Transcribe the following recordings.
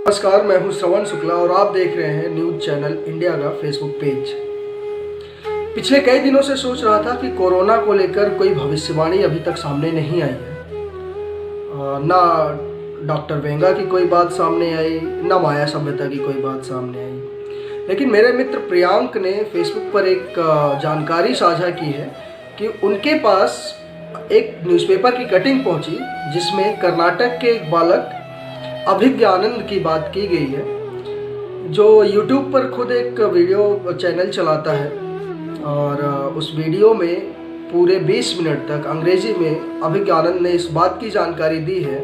नमस्कार, मैं हूं श्रवण शुक्ला और आप देख रहे हैं न्यूज़ चैनल इंडिया का फेसबुक पेज। पिछले कई दिनों से सोच रहा था कि कोरोना को लेकर कोई भविष्यवाणी अभी तक सामने नहीं आई है। ना डॉक्टर वेंगा की कोई बात सामने आई, ना माया सभ्यता की कोई बात सामने आई। लेकिन मेरे मित्र प्रियांक ने फेसबुक पर एक जानकारी साझा की है कि उनके पास एक न्यूज़पेपर की कटिंग पहुंची जिसमें कर्नाटक के एक बालक अभिज्ञानंद की बात की गई है, जो YouTube पर खुद एक वीडियो चैनल चलाता है। और उस वीडियो में पूरे 20 मिनट तक अंग्रेजी में अभिज्ञानंद ने इस बात की जानकारी दी है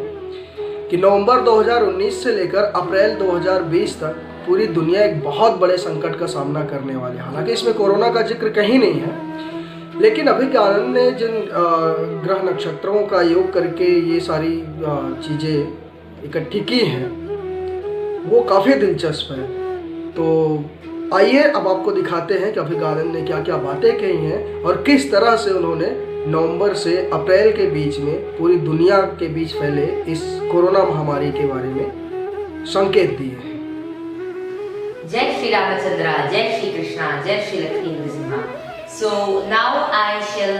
कि नवंबर 2019 से लेकर अप्रैल 2020 तक पूरी दुनिया एक बहुत बड़े संकट का सामना करने वाली है। हालांकि इसमें कोरोना का जिक्र कहीं नहीं है, लेकिन अभिज्ञानंद ने जिन ग्रह नक्षत्रों का योग करके ये सारी चीज़ें इकट्ठी की हैं वो काफ़ी दिलचस्प है। तो आइए अब आपको दिखाते हैं कि अभिज्ञानंद ने क्या क्या बातें कही हैं और किस तरह से उन्होंने नवंबर से अप्रैल के बीच में पूरी दुनिया के बीच फैले इस कोरोना महामारी के बारे में संकेत दिए हैं। जय श्री रामचंद्र, जय श्री कृष्णा, जय Shri Lakshmi Nrisimha. So now I shall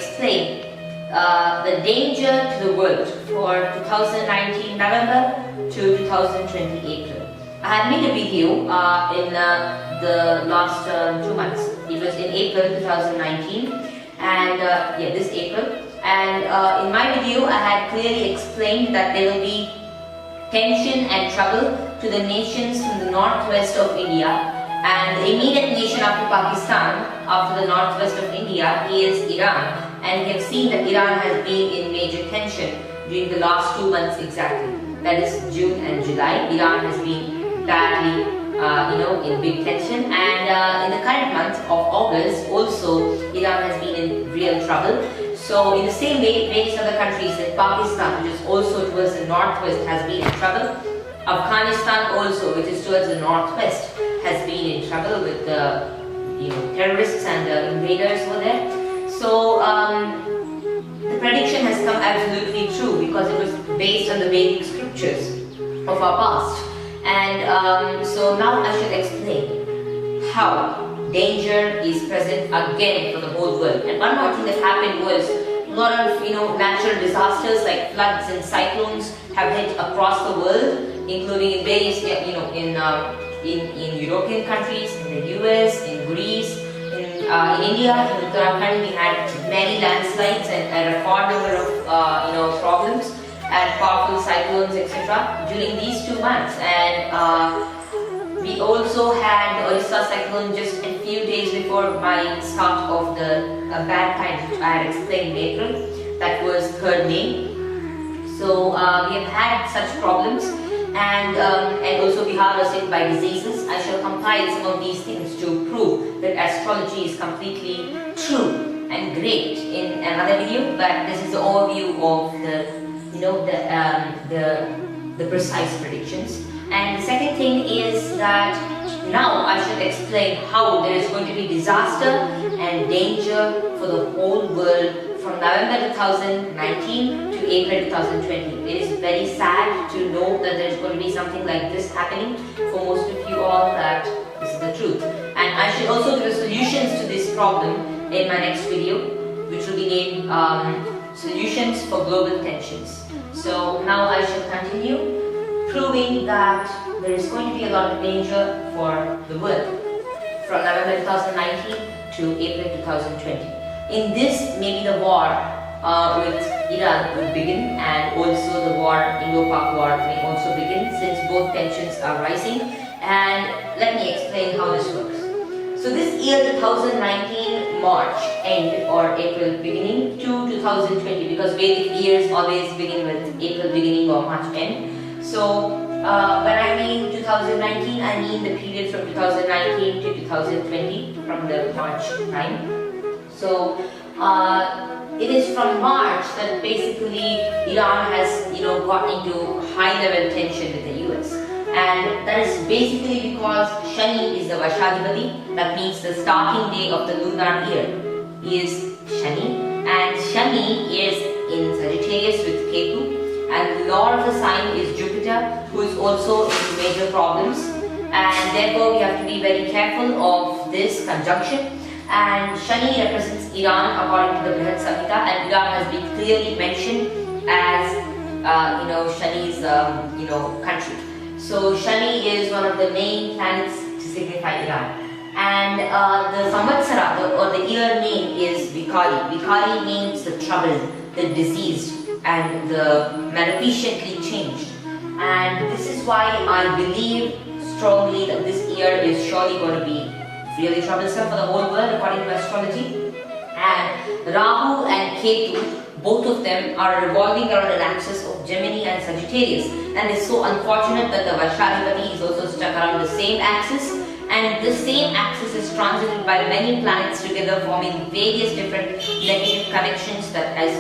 explain the danger to the world for 2019 November to 2020 April. I had made a video in the last 2 months. It was in April 2019 and this April. And in my video I had clearly explained that there will be tension and trouble to the nations from the northwest of India. And the immediate nation after Pakistan, after the northwest of India, is Iran. And we have seen that Iran has been in major tension during the last 2 months exactly. That is June and July. Iran has been badly, in big tension. And in the current month of August, also Iran has been in real trouble. So in the same way, various other countries like Pakistan, which is also towards the northwest, has been in trouble. Afghanistan also, which is towards the northwest, has been in trouble with the terrorists and the invaders over there. So the prediction has come absolutely true because it was based on the Vedic scriptures of our past. And so now I shall explain how danger is present again for the whole world. And one more thing that happened was a lot of natural disasters like floods and cyclones have hit across the world, including in various in European countries, in the US, in Greece, in India, in Uttarakhand, we had many landslides and a record number of problems and powerful cyclones, etc. during these 2 months. And we also had the Orissa cyclone just a few days before my start of the bad times, which I had explained in April. That was 3rd May. So we have had such problems. And also Bihar was hit by diseases. I shall compile some of these things to prove that astrology is completely true and great in another video. But this is the overview of the precise predictions. And the second thing is that now I shall explain how there is going to be disaster and danger for the whole world from November 2019 to April 2020. It is very sad to know that there is going to be something like this happening. For most of you all, that this is the truth. And I should also give solutions to this problem in my next video, which will be named Solutions for Global Tensions. So now I shall continue proving that there is going to be a lot of danger for the world from November 2019 to April 2020. In this, maybe the war with Iran will begin, and also the war, Indo-Pak war, may also begin, since both tensions are rising. And let me explain how this works. So this year, 2019 March end or April beginning to 2020, because Vedic years always begin with April beginning or March end. So when I mean 2019, I mean the period from 2019 to 2020, from the March time. So it is from March that basically Iran has got into high level tension with the US. And that is basically because Shani is the Vashadipati, that means the starting day of the lunar year is Shani, and Shani is in Sagittarius with Ketu, and the lord of the sign is Jupiter, who is also into major problems, and therefore we have to be very careful of this conjunction. And Shani represents Iran according to the Brihat Samhita, and Iran has been clearly mentioned as Shani's country. So Shani is one of the main planets to signify Iran. And the Samvatsara or the year name is Vikari. Vikari means the troubled, the diseased, and the maleficently changed. And this is why I believe strongly that this year is surely going to be really troublesome for the whole world according to astrology. And Rahu and Ketu, both of them are revolving around an axis of Gemini and Sagittarius. And it's so unfortunate that the Varshadipati is also stuck around the same axis. And the same axis is transited by many planets together, forming various different negative connections that has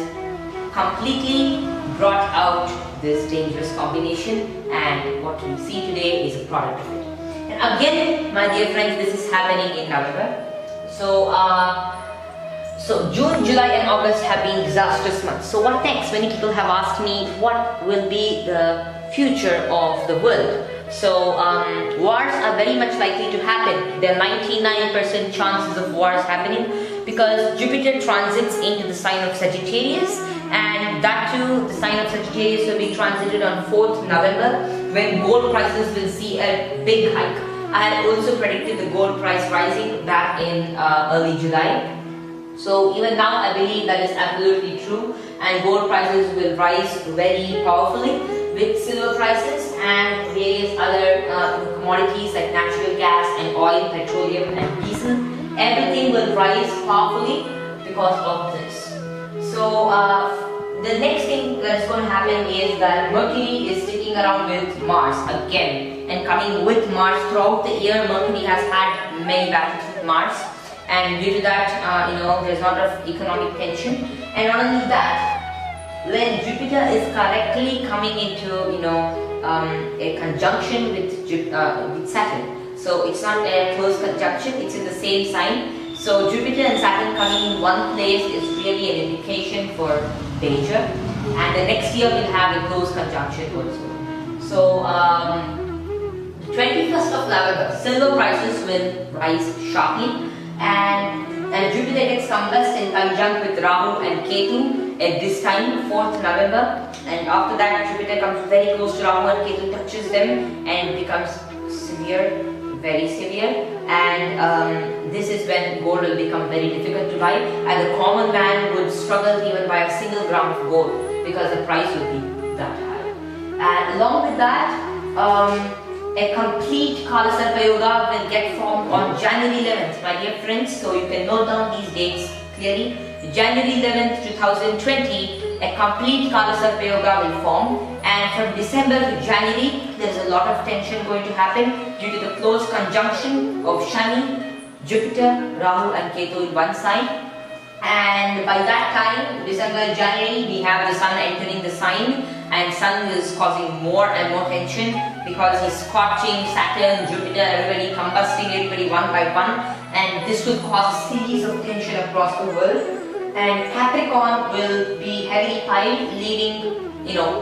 completely brought out this dangerous combination. And what we see today is a product of it. And again, my dear friends, this is happening in November. So June, July and August have been disastrous months. So what next? Many people have asked me what will be the future of the world. So wars are very much likely to happen. There are 99% chances of wars happening because Jupiter transits into the sign of Sagittarius, and that too, the sign of Sagittarius will be transited on 4th November when gold prices will see a big hike. I had also predicted the gold price rising back in early July. So even now I believe that is absolutely true, and gold prices will rise very powerfully with silver prices and various other commodities like natural gas and oil, petroleum and diesel. Everything will rise powerfully because of this. So the next thing that's going to happen is that Mercury is sticking around with Mars again, and coming with Mars throughout the year. Mercury has had many battles with Mars, and due to that, there's a lot of economic tension. And not only that, when Jupiter is correctly coming into a conjunction with Saturn, so it's not a close conjunction, it's in the same sign. So Jupiter and Saturn coming in one place is really an indication for danger, and the next year we'll have a close conjunction also. So 21st of November, silver prices will rise sharply, and Jupiter gets combust in conjunct with Rahu and Ketu at this time, 4th November, and after that Jupiter comes very close to Rahu and Ketu, touches them and becomes severe, very severe, and this is when gold will become very difficult to buy, and the common man would struggle to even buy a single gram of gold because the price would be that high. And along with that, a complete Kala Sarpa Yoga will get formed on January 11th, my dear friends, so you can note down these dates clearly. January 11th, 2020, a complete Kala Sarpa Yoga will form, and from December to January, there is a lot of tension going to happen due to the close conjunction of Shani, Jupiter, Rahu and Ketu in one sign. And by that time, December, January, we have the Sun entering the sign, and Sun is causing more and more tension because he's scorching Saturn, Jupiter, everybody, combusting everybody one by one, and this will cause a series of tension across the world. And Capricorn will be heavily piled, leaving,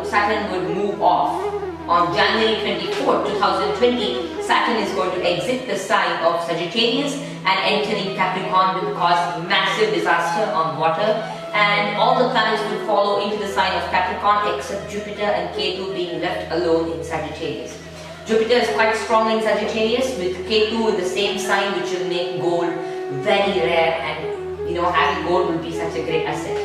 Saturn would move off. On January 24, 2020, Saturn is going to exit the sign of Sagittarius and entering Capricorn will cause massive disaster on water, and all the planets will follow into the sign of Capricorn except Jupiter and Ketu being left alone in Sagittarius. Jupiter is quite strong in Sagittarius with Ketu in the same sign, which will make gold very rare, and having gold will be such a great asset.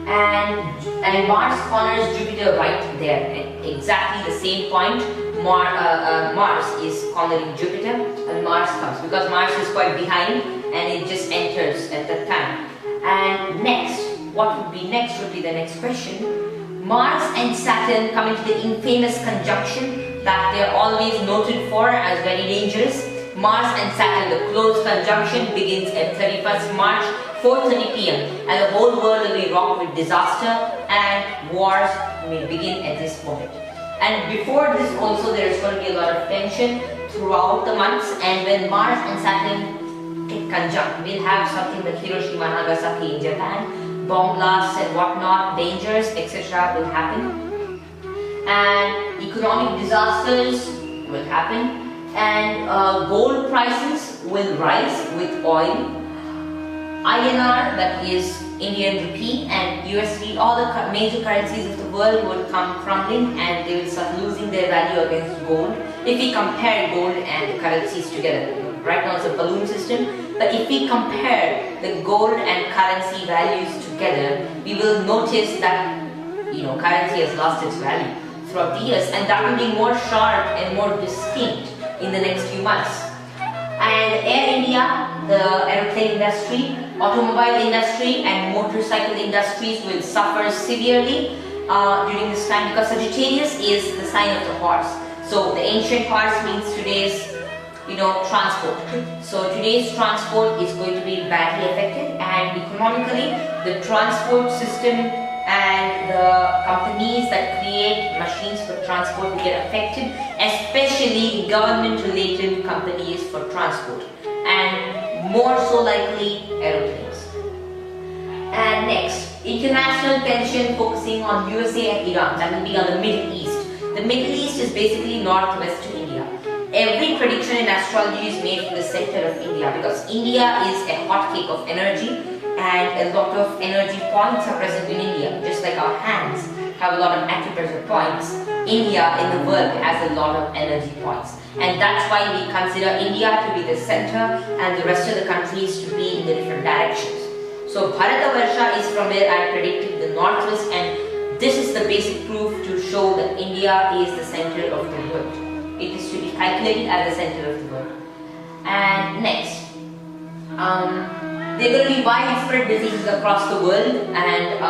And Mars corners Jupiter right there at exactly the same point. Mars is cornering Jupiter and Mars comes because Mars is quite behind and it just enters at that time. And next, what would be next would be the next question. Mars and Saturn come into the infamous conjunction that they are always noted for as very dangerous. Mars and Saturn, the close conjunction begins at 31st March, 4:30 p.m. and the whole world will be rocked with disaster and wars may begin at this point. And before this also there is going to be a lot of tension throughout the months, and when Mars and Saturn get conjunct, we'll have something like Hiroshima and Nagasaki in Japan, bomb blasts and whatnot, dangers, etc. will happen. and economic disasters will happen, and gold prices will rise with oil. INR, that is Indian rupee, and USD, all the major currencies of the world will come crumbling and they will start losing their value against gold. If we compare gold and currencies together, right now it's a balloon system, but if we compare the gold and currency values together, we will notice that currency has lost its value throughout the years, and that will be more sharp and more distinct in the next few months. And Air India, the airplane industry, automobile industry and motorcycle industries will suffer severely during this time, because Sagittarius is the sign of the horse. So the ancient horse means today's transport. So today's transport is going to be badly affected, and economically the transport system and the companies that create machines for transport will get affected, especially government-related companies for transport, and more so likely aeroplanes. And next, international tension focusing on USA and Iran, that will be on the Middle East. The Middle East is basically northwest to India. Every prediction in astrology is made from the center of India, because India is a hotcake of energy, and a lot of energy points are present in India. Just like our hands have a lot of acupressure points, India in the world has a lot of energy points. And that's why we consider India to be the center and the rest of the countries to be in the different directions. So Bharatavarsha is from where I predicted the northwest, and this is the basic proof to show that India is the center of the world. It is to be calculated as the center of the world. And next, there are going to be widespread diseases across the world, and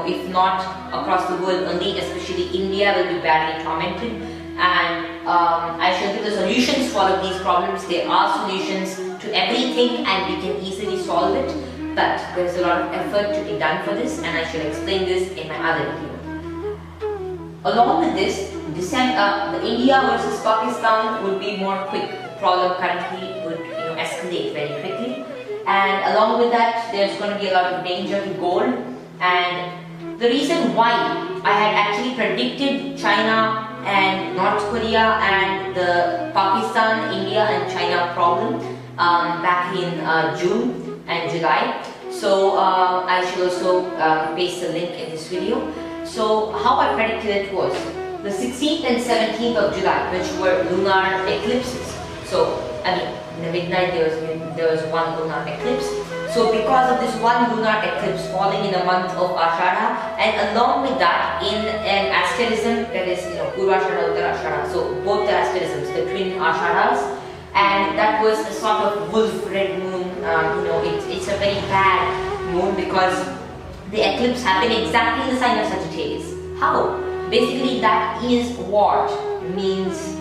if not across the world only, especially India will be badly tormented. And I shall give the solutions for all of these problems. There are solutions to everything, and we can easily solve it. But there is a lot of effort to be done for this, and I shall explain this in my other video. Along with this, the India versus Pakistan would be more quick. The problem currently would escalate very quickly. And along with that, there's going to be a lot of danger to gold. And the reason why I had actually predicted China and North Korea and the Pakistan, India and China problem back in June and July. So I shall also paste the link in this video. So how I predicted it was the 16th and 17th of July, which were lunar eclipses. So in the midnight there was one lunar eclipse. So because of this one lunar eclipse falling in the month of Ashada, and along with that in an asterism, that is Purvashada, Uttarashada, so both the asterisms, the twin Ashadas, and that was a sort of wolf red moon. It's a very bad moon because the eclipse happened exactly in the sign of Sagittarius. How? Basically that is what means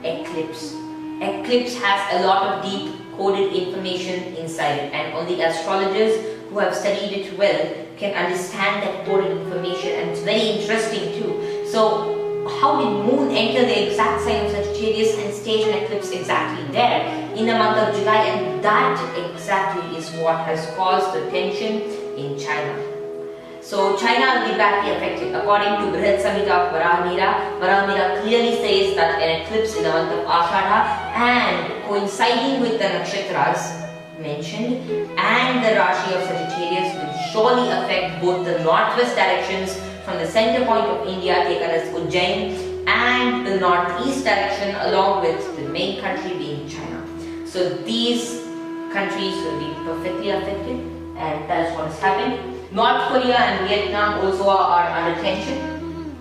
eclipse. Eclipse has a lot of deep coded information inside it, and only astrologers who have studied it well can understand that coded information, and it's very interesting too. So how did moon enter the exact sign of Sagittarius and stage an eclipse exactly there in the month of July? And that exactly is what has caused the tension in China. So China will be badly affected. According to Brihat Samhita of Varahamihira clearly says that an eclipse in the month of Ashada and coinciding with the nakshatras mentioned and the Rashi of Sagittarius will surely affect both the northwest directions from the center point of India taken as Ujjain and the northeast direction along with the main country being China. So these countries will be perfectly affected, and that is what has happened. North Korea and Vietnam also are under tension.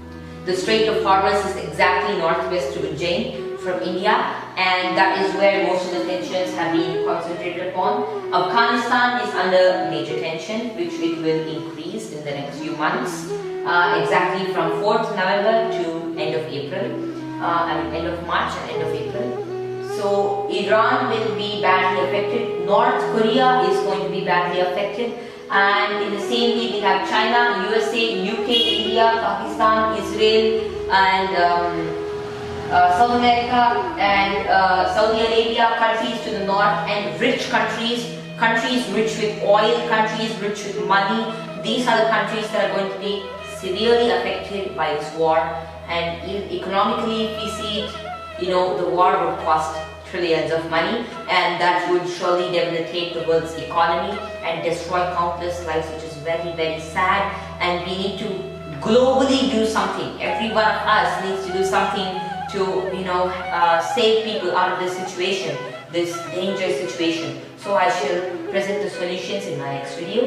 The Strait of Hormuz is exactly northwest to Ujjain from India, and that is where most of the tensions have been concentrated upon. Afghanistan is under major tension, which it will increase in the next few months, exactly from 4th November to end of April, end of March and end of April. So Iran will be badly affected. North Korea is going to be badly affected. And in the same way we have China, USA, UK, India, Pakistan, Israel and South America and Saudi Arabia, countries to the north, and rich countries rich with oil, countries rich with money. These are the countries that are going to be severely affected by this war and economically, if we see it, the war would cost trillions of money, and that would surely debilitate the world's economy and destroy countless lives, which is very, very sad. And we need to globally do something. Every one of us needs to do something to save people out of this situation, this dangerous situation. So I shall present the solutions in my next video,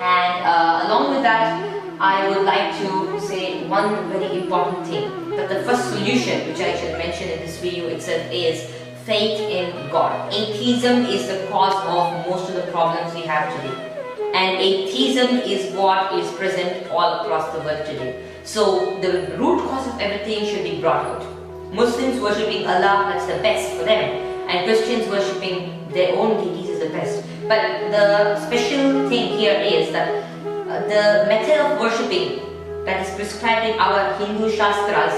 and along with that I would like to say one very important thing, that the first solution which I shall mention in this video itself is faith in God. Atheism is the cause of most of the problems we have today, and atheism is what is present all across the world today. So the root cause of everything should be brought out. Muslims worshipping Allah, that's the best for them, and Christians worshipping their own deities is the best. But the special thing here is that the method of worshipping that is prescribed in our Hindu Shastras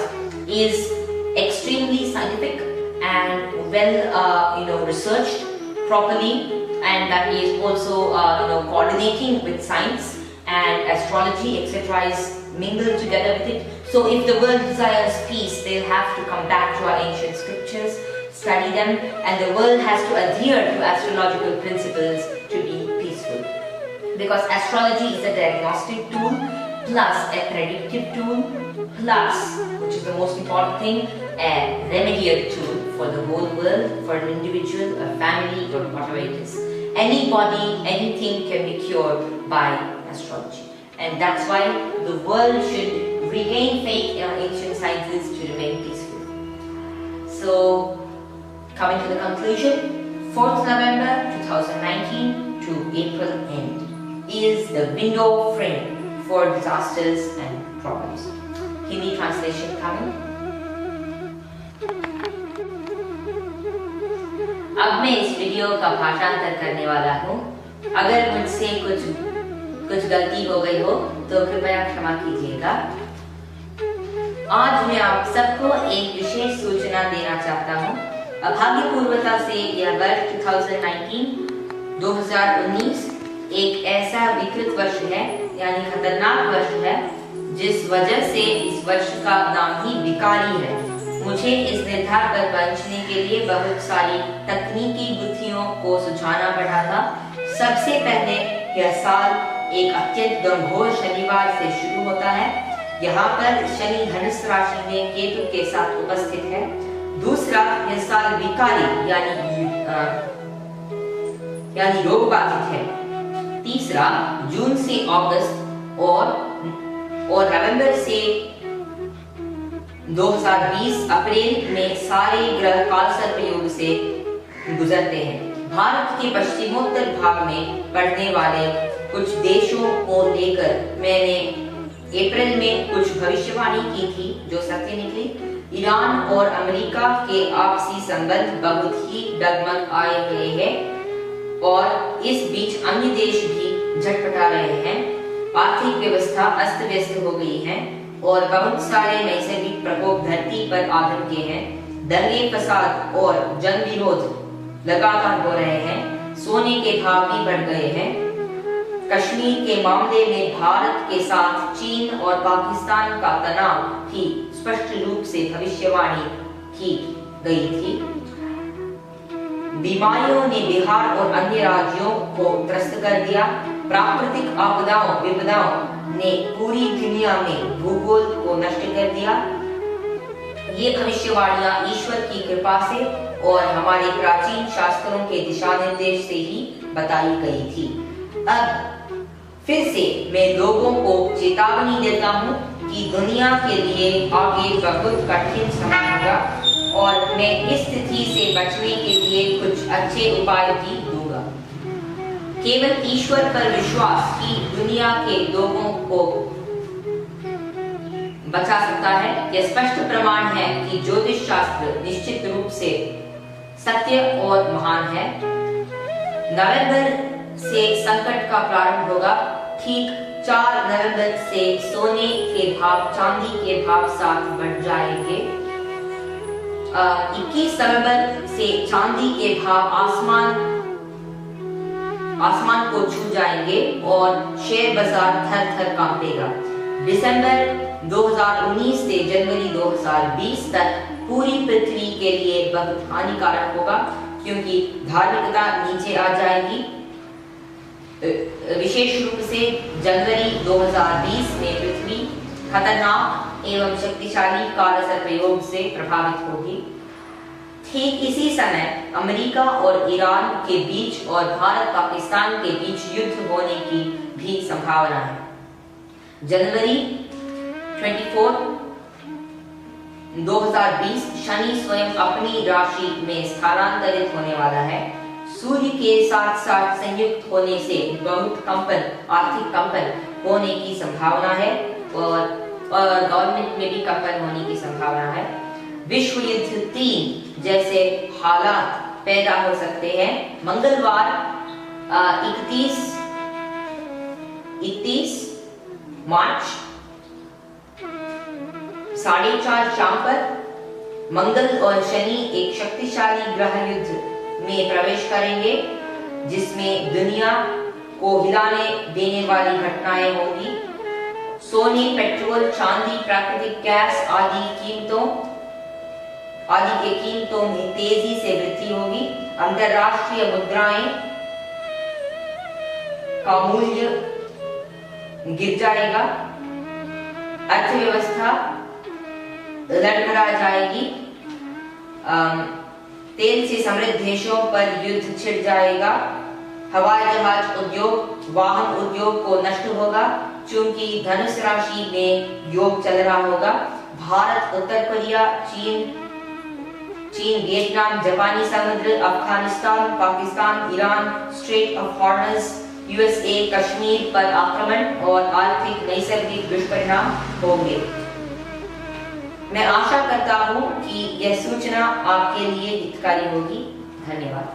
is extremely scientific and well researched properly, and that is also coordinating with science and astrology, etc. is mingled together with it. So if the world desires peace, they'll have to come back to our ancient scriptures, study them, and the world has to adhere to astrological principles to be peaceful. Because astrology is a diagnostic tool, plus a predictive tool, plus, which is the most important thing, a remedial tool for the whole world, for an individual, a family, or whatever it is. Anybody, anything can be cured by astrology. And that's why the world should regain faith in our ancient sciences to remain peaceful. So, coming to the conclusion, 4th November 2019 to April end is the window frame for disasters and problems. Hindi translation coming. अब मैं इस video का भाषांतर करने वाला हूँ। अगर मुझसे कुछ गलती हो गई हो तो कृपया क्षमा कीजिएगा। आज मैं आप सबको एक विशेष सूचना देना चाहता हूँ। अभाग्यपूर्वता से यह वर्ष 2019 एक ऐसा विकृत वर्ष है, यानी खतरनाक वर्ष है, जिस वजह से इस वर्ष का नाम ही विकारी है। मुझे इस निर्धार पर पहुंचने के लिए बहुत सारी तकनीकी बुद्धियों को सुझाना पड़ा था। सबसे पहले यह साल एक अत्यंत गंभीर शनिवार से शुरू होता है। यहाँ पर शनि धनुष राशि में केतु के साथ उपस्थित है। दूसरा, यह साल विकारी यानी रोग बाधित है। तीसरा, जून से अगस्त और नवंबर से 2020 अप्रैल में सारे ग्रह कालसर्प योग से गुजरते हैं। भारत के पश्चिमोत्तर भाग में पड़ने वाले कुछ देशों को लेकर मैंने अप्रैल में कुछ भविष्यवाणी की थी जो सत्य निकली। ईरान और अमेरिका के आपसी संबंध बहुत ही डगमग आए हुए हैं और इस बीच अन्य देश भी झटपटा रहे हैं। आर्थिक व्यवस्था अस्त व्यस्त हो गई है और बहुत सारे नैसर्गिक प्रकोप धरती पर आ ढके हैं। दंगे, फसाद और जन विरोध लगातार हो रहे हैं। सोने के भाव भी बढ़ गए हैं। कश्मीर के मामले में भारत के साथ चीन और पाकिस्तान का तनाव भी स्पष्ट रूप से भविष्यवाणी की गई थी। बीमारियों ने बिहार और अन्य राज्यों को त्रस्त कर दिया। प्राकृतिक आपदाओं विपदाओं ने पूरी दुनिया में भूगोल को नष्ट कर दिया। ये भविष्यवाणियां ईश्वर की कृपा से और हमारे प्राचीन शास्त्रों के दिशा निर्देश से ही बताई गई थी। अब फिर से मैं लोगों को चेतावनी देता हूँ कि दुनिया के लिए आगे बहुत कठिन समय होगा और मैं इस स्थिति से बचने के लिए कुछ अच्छे उपाय भी दूंगा। केवल ईश्वर पर विश्वास ही दुनिया के लोगों को बचा सकता है। यह स्पष्ट प्रमाण है कि ज्योतिष शास्त्र निश्चित रूप से सत्य और महान है। नवंबर से संकट का प्रारंभ होगा। ठीक 4 नवंबर से सोने के भाव चांदी के भाव साथ बढ़ जाएंगे। 21 नवंबर से चांदी के भाव आसमान को छू जाएंगे और शेयर बाजार थर थर कांपेगा। दिसंबर 2019 से जनवरी 2020 तक पूरी पृथ्वी के लिए बहुत हानिकारक होगा, क्योंकि धार्मिकता नीचे आ जाएगी। विशेष रूप से जनवरी 2020 में पृथ्वी खतरनाक एवं शक्तिशाली कालसर्प प्रयोग से प्रभावित होगी। ठीक इसी समय अमेरिका और ईरान के बीच और भारत पाकिस्तान के बीच युद्ध होने की भी संभावना है। जनवरी 24, 2020 शनि स्वयं अपनी राशि में स्थानांतरित होने वाला है। सूर्य के साथ साथ संयुक्त होने से बहुत आर्थिक कंपन होने की संभावना है और गवर्नमेंट में भी कंपन होने की संभावना है। विश्व युद्ध 3 जैसे हालात पैदा हो सकते हैं। मंगलवार 31 मार्च 4:30 शाम पर मंगल और शनि एक शक्तिशाली ग्रह युद्ध में प्रवेश करेंगे, जिसमें दुनिया को हिलाने देने वाली घटनाएं होंगी। सोने, पेट्रोल, चांदी, प्राकृतिक गैस आदि के कीमतों में तेजी से वृद्धि होगी। अंतरराष्ट्रीय मुद्राएं का मूल्य गिर जाएगा। अर्थव्यवस्था लड़खड़ा जाएगी। तेल से समृद्ध देशों पर युद्ध छिड़ जाएगा। हवाई जहाज उद्योग, वाहन उद्योग को नष्ट होगा, चूंकि धनुष राशि में योग चल रहा होगा। भारत, उत्तर कोरिया, चीन, वियतनाम, जापानी समुद्र, Afghanistan, Pakistan, Iran, strait of Hormuz, USA, Kashmir पर आक्रमण और आर्थिक नैसर्गिक दुष्परिणाम होंगे। मैं आशा करता हूं कि यह सूचना आपके लिए हितकारी होगी। धन्यवाद।